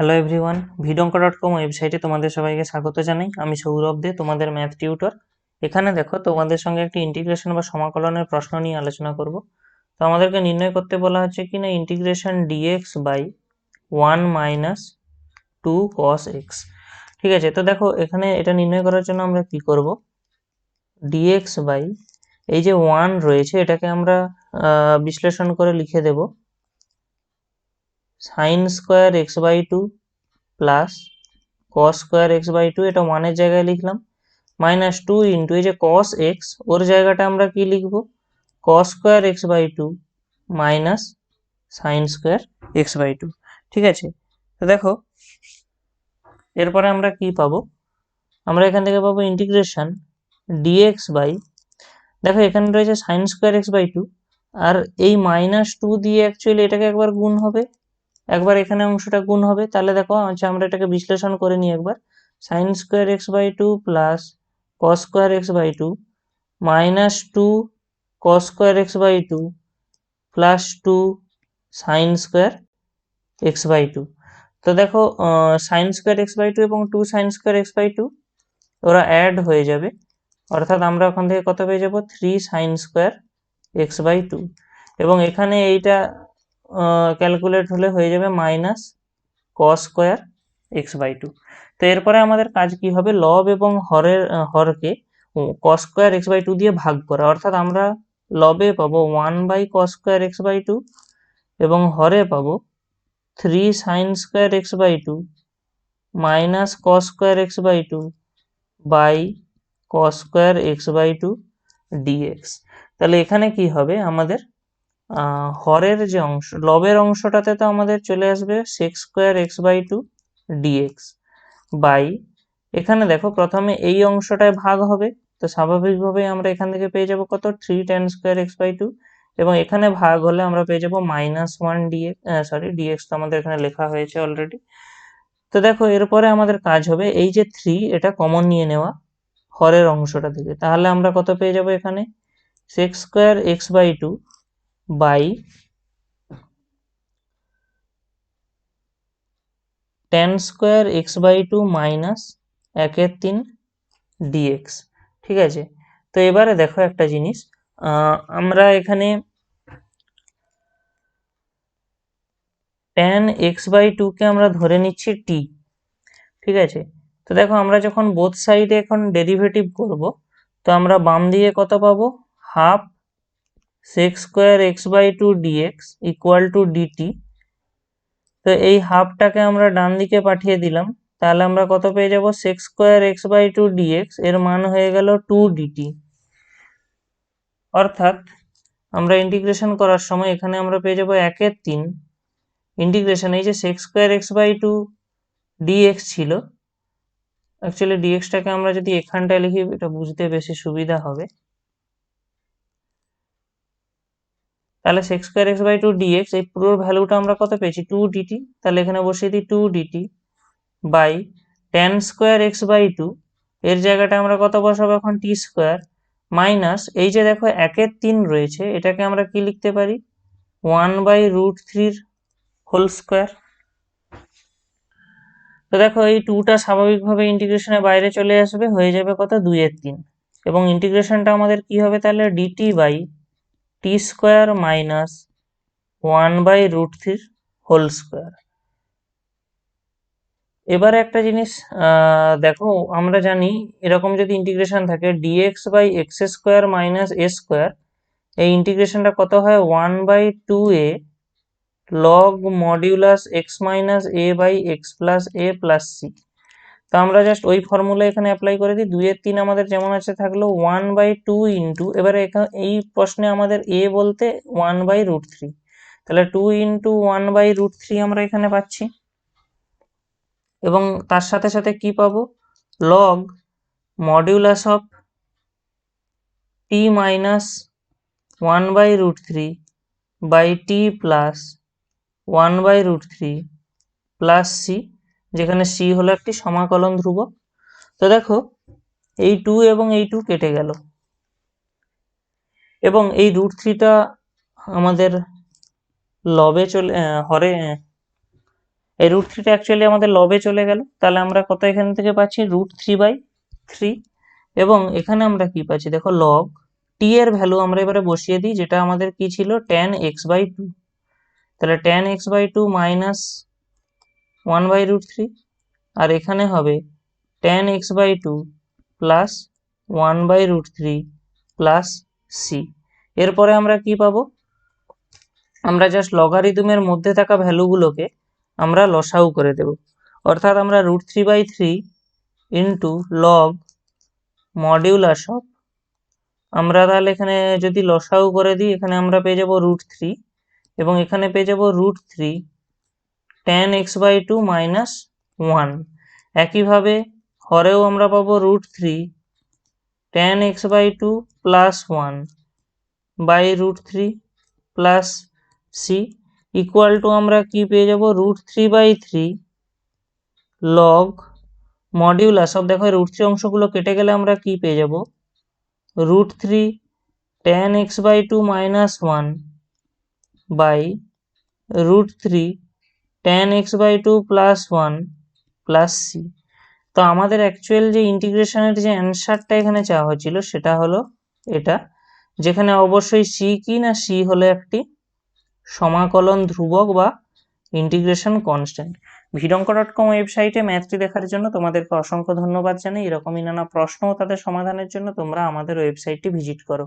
Hello everyone, vidonka.com ওয়েবসাইটে তোমাদের সবাইকে স্বাগত জানাই। আমি সৌরভ দে, তোমাদের ম্যাথ টিউটর। এখানে দেখো, তোমাদের সঙ্গে একটি ইন্টিগ্রেশন বা সমাকলনের প্রশ্ন নিয়ে আলোচনা করব। তো আমাদেরকে নির্ণয় করতে বলা হচ্ছে কি না, integration dx by 1 minus 2 cos x। ঠিক আছে, তো দেখো এখানে এটা নির্ণয় করার জন্য আমরা কি করব, ডিএক্স বাই এই যে 1 রয়েছে এটাকে আমরা বিশ্লেষণ করে লিখে দেব sine square x by 2 plus cos square x by 2, এটা 1 এর জায়গায় লিখলাম, মাইনাস 2 ইন্টু এই যে cos x, ওর জায়গাটা আমরা কি লিখব, cos square x by 2 minus sine square x by 2। ঠিক আছে, তো দেখো এরপরে আমরা কি পাবো, আমরা এখান থেকে পাবো ইন্টিগ্রেশন ডিএক্স বাই, দেখো এখানে রয়েছে সাইন স্কোয়ার এক্স বাই 2, আর এই মাইনাস 2 দিয়ে অ্যাকচুয়ালি এটাকে একবার গুণ হবে, একবার এখানে অংশটা গুণ হবে। তাহলে দেখো আচ্ছা, আমরা এটাকে বিশ্লেষণ করে নিই একবার। Sine square x by 2 plus cos square x by 2 minus 2 cos square x by 2 plus 2 sine square x by 2। তো দেখো সাইন স্কোয়ার এক্স বাই 2 এবং 2 সাইন স্কোয়ার এক্স বাই 2 ওরা অ্যাড হয়ে যাবে, অর্থাৎ আমরা ওখান থেকে কত পেয়ে যাব, 3 সাইন স্কোয়ার এক্স বাই 2, এবং এখানে এইটা ক্যালকুলেট হলে হয়ে যাবে minus cos square x by 2। তো এরপরে আমাদের কাজ কি হবে, লব এবং হরকে cos স্কোয়ার এক্স বাই 2 দিয়ে ভাগ করা, অর্থাৎ আমরা লবে পাবো 1 by cos square x by 2 এবং হরে পাবো 3 sine square x by 2 minus cos square x by 2 by cos square x by 2 dx. তাহলে এখানে কি হবে আমাদের, হরের যে অংশ, লবের অংশটাতে তো আমাদের চলে আসবে sec square x by 2 dx by, এখানে দেখো প্রথমে এই অংশটায় ভাগ হবে, তো স্বাভাবিকভাবেই আমরা এখান থেকে পেয়ে যাব কত, 3 tan স্কোয়ার এক্স বাই 2, এবং এখানে ভাগ হলে আমরা পেয়ে যাব মাইনাস 1 ডিএক্স, ডিএক্স তো আমাদের এখানে লেখা হয়েছে অলরেডি। তো দেখো এরপরে আমাদের কাজ হবে এই যে 3, এটা কমন নিয়ে নেওয়া হরের অংশটা থেকে, তাহলে আমরা কত পেয়ে যাব এখানে, sec square x by 2 by tan square x by 2 minus 1/3 dx. ঠিক আছে, তো এবারে দেখো একটা জিনিস, আমরা এখানে tan এক্স বাই 2 কে আমরা ধরে নিচ্ছি t। ঠিক আছে, তো দেখো আমরা যখন বোথ সাইডে এখন ডেরিভেটিভ করব, তো আমরা বাম দিকে কত পাবো, half sec square x by 2 dx equal to dt. তো এই হাফটাকে আমরা ডান দিকে পাঠিয়ে দিলাম, তাহলে আমরা কত পেয়ে যাব, sec square x by 2 dx এর মান হয়ে গেল 2 ডিটি। অর্থাৎ আমরা ইন্টিগ্রেশন করার সময় এখানে আমরা পেয়ে যাব 1/3 ইন্টিগ্রেশন, এই যে sec square x by 2 dx ছিল, অ্যাকচুয়ালি ডিএক্সটাকে আমরা যদি এখানটায় লিখি এটা বুঝতে বেশি সুবিধা হবে, তাহলে sec square x by 2 dx এই পুরো ভ্যালুটা আমরা কত পেয়েছি, 2 ডিটি। তাহলে এখানে বসিয়ে দিই 2 dt by tan square x by 2, এর জায়গাটা আমরা কত বসাবো এখন, টি স্কোয়ার, মাইনাস এই যে দেখো 1/3 রয়েছে, এটাকে আমরা কি লিখতে পারি, 1 বাই রুট 3 হোল স্কোয়ার। তো দেখো এই 2টা স্বাভাবিকভাবে ইন্টিগ্রেশনের বাইরে চলে আসবে, হয়ে যাবে কত, 2/3, এবং ইন্টিগ্রেশনটা আমাদের কি হবে তাহলে, dt by t square minus 1 by root 3 whole square. এবারে একটা জিনিস দেখো, আমরা জানি এরকম যদি ইন্টিগ্রেশন থাকে dx by x square minus a square, এই ইন্টিগ্রেশনটা কত হয়, 1 by 2a log modulus x minus a by x plus a plus c. তো আমরা জাস্ট ওই ফর্মুলা এখানে অ্যাপ্লাই করে দিই, 2/3 আমাদের যেমন আছে থাকলো 1 বাই 2 ইন্টু, এবারে এখানে এই প্রশ্নে আমাদের এ বলতে 1 বাই রুট 3, তাহলে 2 ইন্টু 1 বাই রুট 3 আমরা এখানে পাচ্ছি, এবং তার সাথে সাথে কি পাবো, log modulus of t minus 1 by root 3 by t plus 1 by root 3 plus c, যেখানে সি হলো একটি সমাকলন ধ্রুবক। তো দেখো এই 2 এবং এই 2 কেটে গেল, এবং এই রুট 3টা আমাদের লবে চলে হরে এই রুট থ্রিটা অ্যাকচুয়ালি আমাদের লবে চলে গেল, তাহলে আমরা কত এখান থেকে পাচ্ছি √3/3। এবং এখানে আমরা কি পাচ্ছি দেখো, লগ টি এর ভ্যালু আমরা এবারে বসিয়ে দিই, যেটা আমাদের কি ছিল tan x/2। তাহলে tan x/2 মাইনাস 1/√3, আর এখানে হবে tan x/2 plus 1/√3 plus C. এরপরে আমরা কি পাবো, আমরা জাস্ট লগারিদমের মধ্যে থাকা ভ্যালুগুলোকে আমরা লসাউ করে দেব, অর্থাৎ আমরা √3/3 ইন্টু লগ মডিউলাস অফ, আমরা তাহলে এখানে যদি লসাউ করে দিই, এখানে আমরা পেয়ে যাব √3 এবং এখানে পেয়ে যাব √3 tan x/2 মাইনাস 1। একইভাবে হরেও আমরা পাবো √3 tan x/2 plus 1/√3 plus c equal to আমরা কি পেয়ে যাব √3/3 লগ মডিউলাস অফ, দেখো √3 অংশগুলো কেটে গেলে আমরা কি পেয়ে যাব √3 tan x/2 minus 1/√3 tan x/2 plus 1 plus c. তো আমাদের অ্যাকচুয়াল যে ইন্টিগ্রেশনের যে অ্যান্সারটা এখানে চাওয়া হয়েছিল সেটা হলো এটা, যেখানে অবশ্যই সি কি না, সি হলো একটি সমাকলন ধ্রুবক বা ইন্টিগ্রেশন কনস্ট্যান্ট। ভিডঙ্ক.com ওয়েবসাইটে ম্যাথটি দেখার জন্য তোমাদেরকে অসংখ্য ধন্যবাদ জানাই। এরকমই নানা প্রশ্ন ও তাদের সমাধানের জন্য তোমরা আমাদের ওয়েবসাইটটি ভিজিট করো।